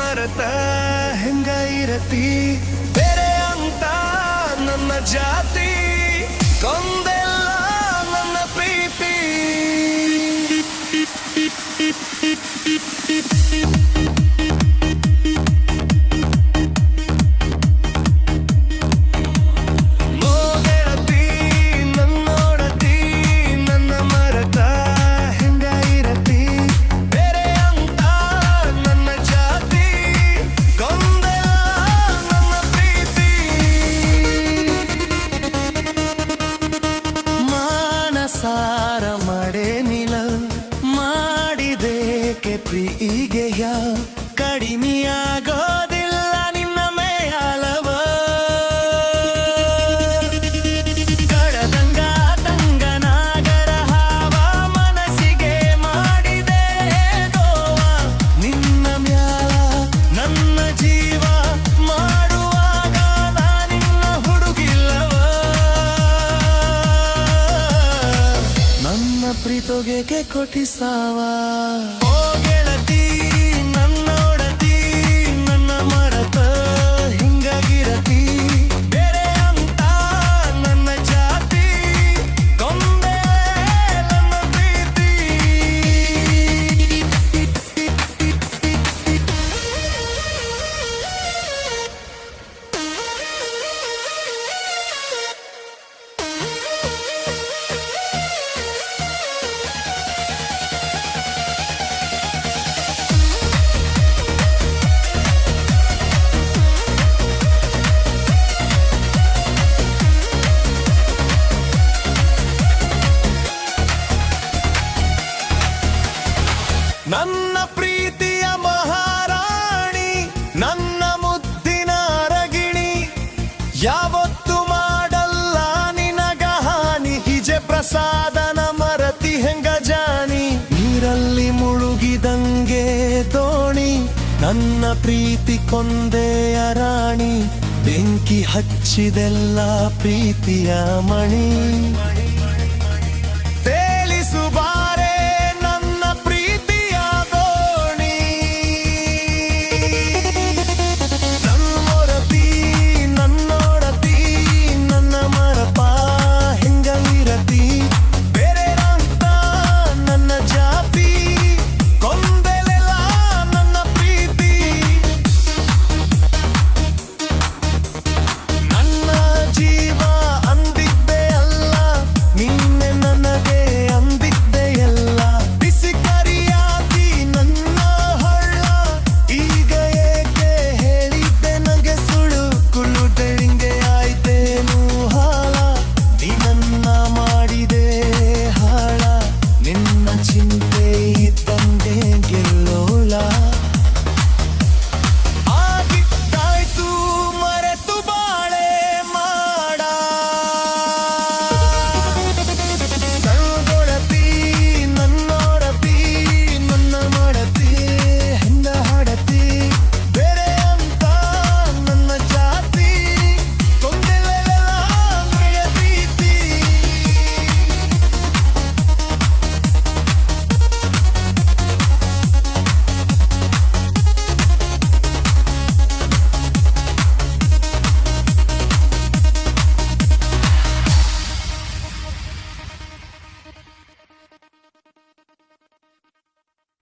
ಮರೆತ ಹೆಂಗ ಇರತಿ ಬೇರೆ ಅಂತ ನನ್ನ ಜಾತಿ ಕೊಂದೆಲ್ಲ ನನ್ನ ಪ್ರೀತಿ ಸಾರ ಮಾಡೇನಿಲ್ಲ ಮಾಡಿದೇಕೆ ಪ್ರೀಗೆಯ ಕಡಿಮೆಯಾಗೋದಿಲ್ಲ ನಿನ್ನ ಮೇಲವ ಕಡದಂಗ ತಂಗನಾಗರ ಹಾವ ಮನಸ್ಸಿಗೆ ಮಾಡಿದೆ ಗೋವ ನಿನ್ನ ಮ್ಯಾಲ ನನ್ನ ಜೀವ ಮಾಡುವಾಗ ನಿನ್ನ ಹುಡುಗಿಲ್ಲವ ನನ್ನ ಪ್ರೀತೋಗೆ ಕೊಟ್ಟಿಸಾವ ಓ ಗೆಳತಿ ನನ್ನೊಡತಿ ನನ್ನ ಮರೆತ ಹಿಂಗಾಗಿರತಿ ಬೇರೆ ಅಂತ ನನ್ನ ಜಾತಿ ಕೊಂದೆ ನನ್ನ ಪ್ರೀತಿ ನನ್ನ ಪ್ರೀತಿಯ ಮಹಾರಾಣಿ ನನ್ನ ಮುದ್ದಿನ ಅರಗಿಣಿ ಯಾವತ್ತು ಮಾಡಲ್ಲ ನಿನಗ ಹಾನಿ ಹಿಜೆ ಪ್ರಸಾದನ ಮರತಿ ಹೆಂಗ ಜಾನಿ ನೀರಲ್ಲಿ ಮುಳುಗಿದಂಗೆ ದೋಣಿ ನನ್ನ ಪ್ರೀತಿ ಕೊಂದೆಯ ರಾಣಿ ಬೆಂಕಿ ಹಚ್ಚಿದೆಲ್ಲ ಪ್ರೀತಿಯ ಮಣಿ